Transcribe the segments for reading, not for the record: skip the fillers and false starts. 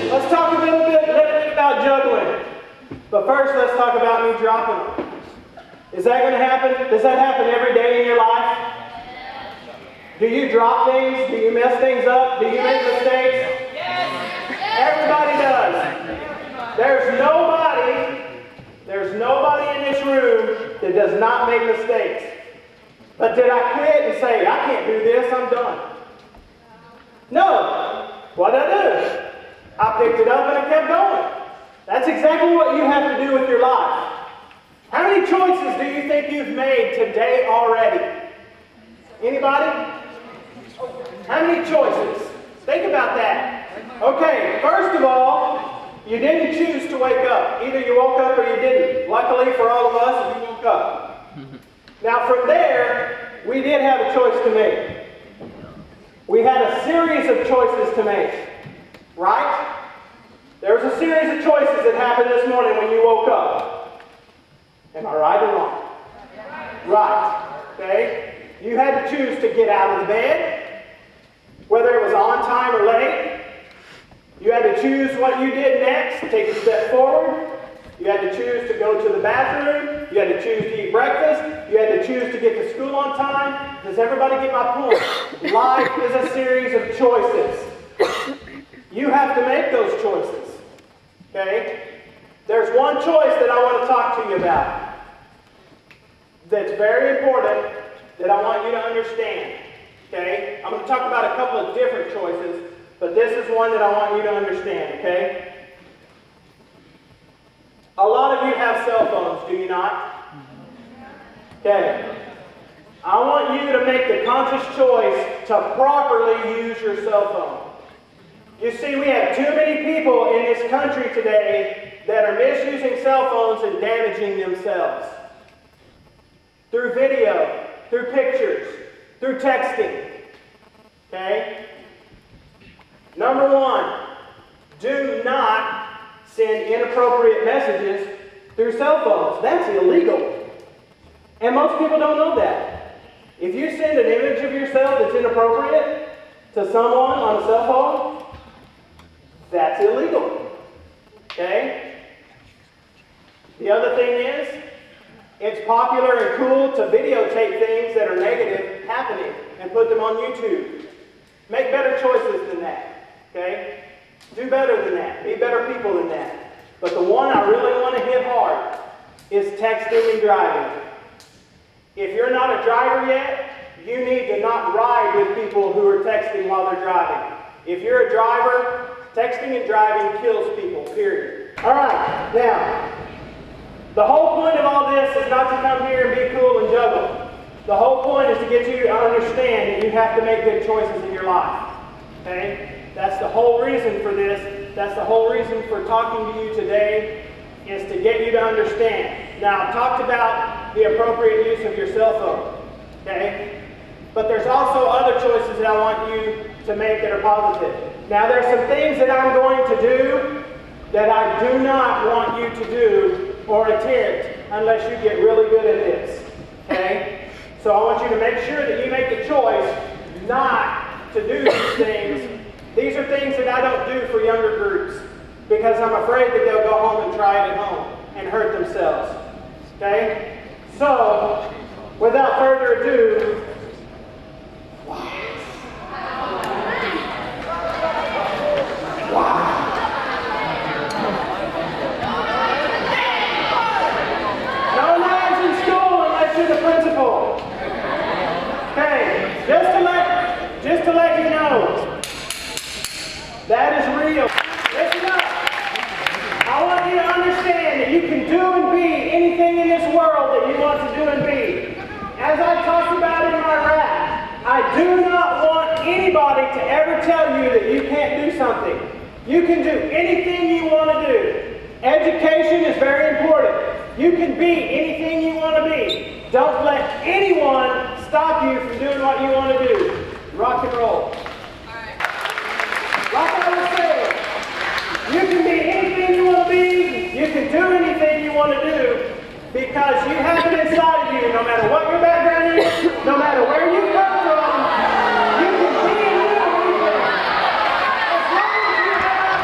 Let's talk a little bit about juggling. But first, let's talk about me dropping them. Is that going to happen? Does that happen every day in your life? Do you drop things? Do you mess things up? Do you make mistakes? Everybody does. There's nobody in this room that does not make mistakes. But did I quit and say, I can't do this, I'm done? No. What did I do? I picked it up and I kept going. That's exactly what you have to do with your life. How many choices do you think you've made today already? Anybody? How many choices? Think about that. Okay, first of all, you didn't choose to wake up. Either you woke up or you didn't. Luckily for all of us, you woke up. Now from there, we did have a choice to make. We had a series of choices to make. Right? There was a series of choices that happened this morning when you woke up. Am I right or wrong? Right. Okay? You had to choose to get out of the bed, whether it was on time or late. You had to choose what you did next, take a step forward. You had to choose to go to the bathroom. You had to choose to eat breakfast. You had to choose to get to school on time. Does everybody get my point? Life is a series of choices. You have to make those choices. Okay? There's one choice that I want to talk to you about that's very important that I want you to understand. Okay? I'm going to talk about a couple of different choices, but this is one that I want you to understand. Okay? A lot of you have cell phones, do you not? Okay. I want you to make the conscious choice to properly use your cell phone. You see, we have too many people in this country today that are misusing cell phones and damaging themselves. Through video, through pictures, through texting. Okay? Number one, do not send inappropriate messages through cell phones. That's illegal. And most people don't know that. If you send an image of yourself that's inappropriate to someone on a cell phone, that's illegal. Okay? The other thing is, it's popular and cool to videotape things that are negative happening and put them on YouTube. Make better choices than that. Okay? Do better than that. Be better people than that. But the one I really want to hit hard is texting and driving. If you're not a driver yet, you need to not ride with people who are texting while they're driving. If you're a driver, texting and driving kills people, period. All right, now, the whole point of all this is not to come here and be cool and juggle. The whole point is to get you to understand that you have to make good choices in your life. Okay? That's the whole reason for this. That's the whole reason for talking to you today, is to get you to understand. Now, I've talked about the appropriate use of your cell phone. Okay? But there's also other choices that I want you to make that are positive. Now, there's some things that I'm going to do that I do not want you to do or attempt unless you get really good at this. Okay? So I want you to make sure that you make the choice not to do these things. These are things that I don't do for younger groups because I'm afraid that they'll go home and try it at home and hurt themselves. Okay? So, without further ado, no knives in school unless you're the principal. Okay, just to let you know, that is real. Listen up. I want you to understand that you can do and be anything in this world that you want to do and be. As I talked about in my rap, I do not want anybody to ever tell you that you can't do something. You can do anything you want to do. Education is very important. You can be anything you want to be. Don't let anyone stop you from doing what you want to do. Rock and roll. Like I was saying, you can be anything you want to be, you can do anything you want to do, because you have it inside of you, no matter what your background is, no matter where you come from, you can be and do anything. As long as you have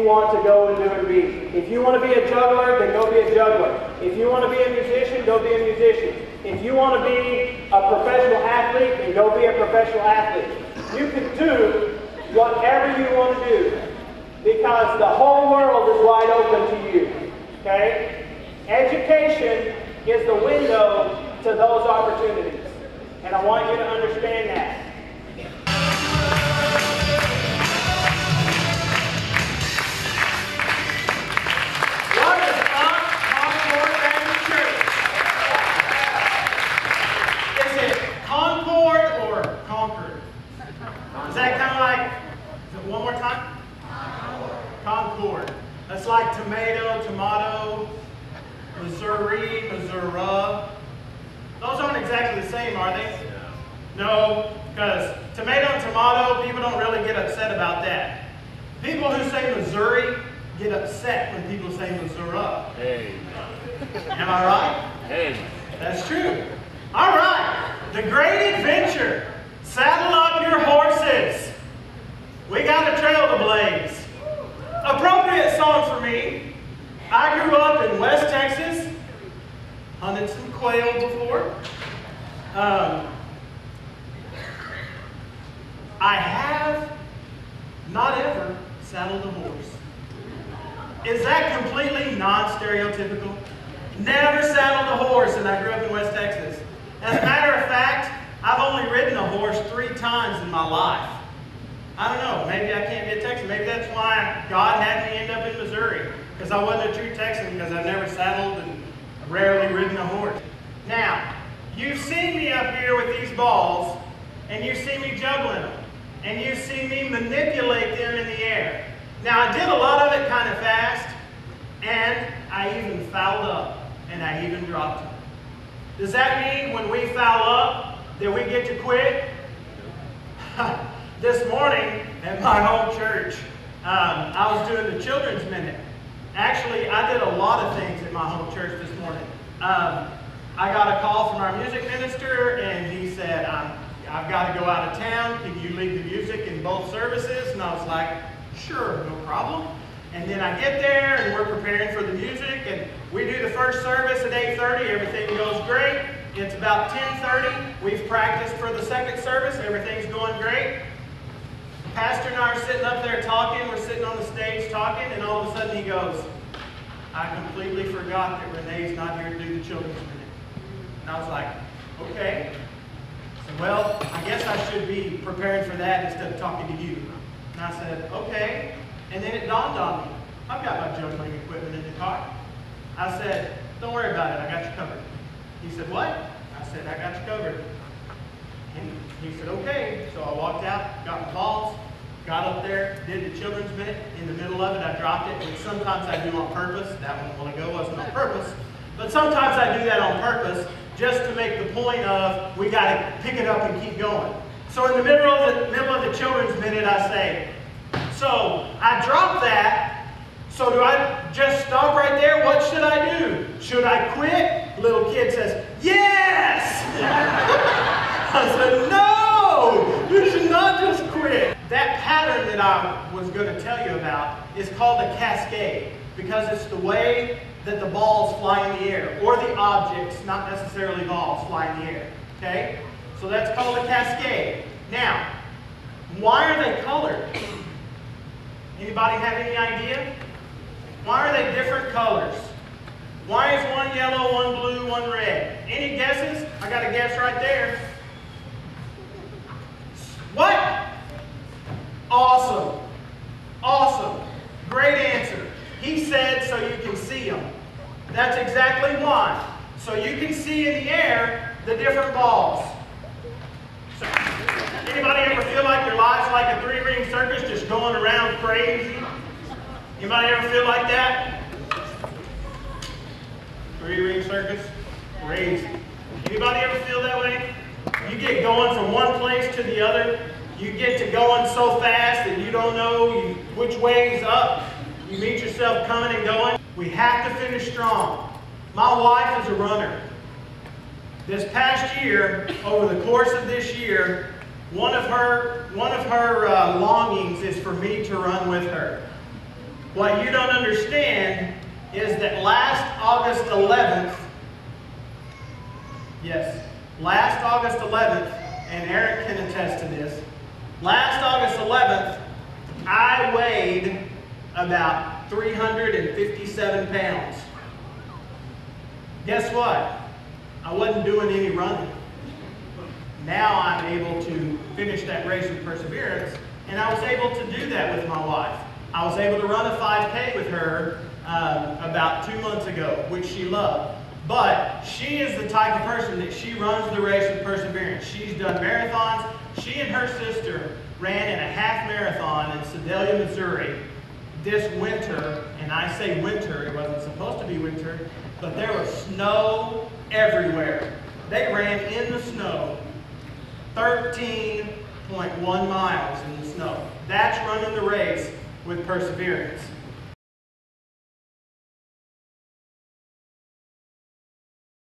you want to go and do and be. If you want to be a juggler, then go be a juggler. If you want to be a musician, go be a musician. If you want to be a professional athlete, then go be a professional athlete. You can do whatever you want to do because the whole world is wide open to you. Okay? Education is the window to those opportunities. And I want you to understand that. What is Concord Baptist Church? Is it Concord or Concord? Is that kind of like, is it one more time? Concord. That's like tomato, Missouri, Missouri. Those aren't exactly the same, are they? No, because tomato and tomato, people don't really get upset about that. People who say Missouri get upset when people say Missouri. Hey. Am I right? Hey. That's true. All right, the great adventure. Saddle up your horses. We got a trail to blaze. Appropriate song for me. I grew up in West Texas. Hunted some quail before. I have not ever saddled a horse. Is that completely non-stereotypical? Never saddled a horse, and I grew up in West Texas. As a matter of fact, I've only ridden a horse 3 times in my life. I don't know, maybe I can't be a Texan. Maybe that's why God had me end up in Missouri, because I wasn't a true Texan, because I've never saddled and rarely ridden a horse. Now, you've seen me up here with these balls, and you see me juggling them, and you see me manipulate them in the air. Now, I did a lot of it kind of fast, and I even fouled up, and I even dropped them. Does that mean when we foul up that we get to quit? This morning at my home church, I was doing the Children's Minute. Actually, I did a lot of things at my home church this morning. I got a call from our music minister, and he said, I've got to go out of town. Can you lead the music in both services? And I was like, sure, no problem. And then I get there, and we're preparing for the music, and we do the first service at 8:30. Everything goes great. It's about 10:30. We've practiced for the second service. Everything's going great. Pastor and I are sitting up there talking. We're sitting on the stage talking, and all of a sudden he goes, I completely forgot that Renee's not here to do the Children's Minute. And I was like, okay. So, well, I guess I should be preparing for that instead of talking to you. And I said, okay. And then it dawned on me, I've got my juggling equipment in the car. I said, don't worry about it, I got you covered. He said, what? I said, I got you covered. And he said, okay. So I walked out, got my balls, got up there, did the Children's Minute. In the middle of it, I dropped it, which sometimes I do on purpose. That one a while ago wasn't on purpose. But sometimes I do that on purpose just to make the point of we got to pick it up and keep going. So in the middle of the Children's Minute, I say, so I dropped that. So do I just stop right there? What should I do? Should I quit? Little kid says, yes! I said, no! You should not just quit. That pattern that I was going to tell you about is called a cascade because it's the way that the balls fly in the air, or the objects, not necessarily balls, fly in the air. Okay? So that's called a cascade. Now, why are they colored? Anybody have any idea? Why are they different colors? Why is one yellow, one blue, one red? Any guesses? I got a guess right there. What? Awesome. Awesome. Great answer. He said so you can see them. That's exactly why. So you can see in the air the different balls. So, anybody ever feel like your life's like a 3-ring circus just going around crazy? Anybody ever feel like that? 3-ring circus? Crazy. Anybody ever feel that way? You get going from one place to the other. You get to going so fast that you don't know which way is up. You meet yourself coming and going. We have to finish strong. My wife is a runner. This past year, over the course of this year, one of her longings is for me to run with her. What you don't understand is that last August 11th, yes, last August 11th, and Eric can attest to this, last August 11th, I weighed about 357 pounds. Guess what? I wasn't doing any running. Now I'm able to finish that race with perseverance, and I was able to do that with my wife. I was able to run a 5K with her about 2 months ago, which she loved. But she is the type of person that she runs the race with perseverance. She's done marathons. She and her sister ran in a half marathon in Sedalia, Missouri this winter. And I say winter, it wasn't supposed to be winter, but there was snow everywhere. They ran in the snow 13.1 miles in the snow. That's running the race with perseverance.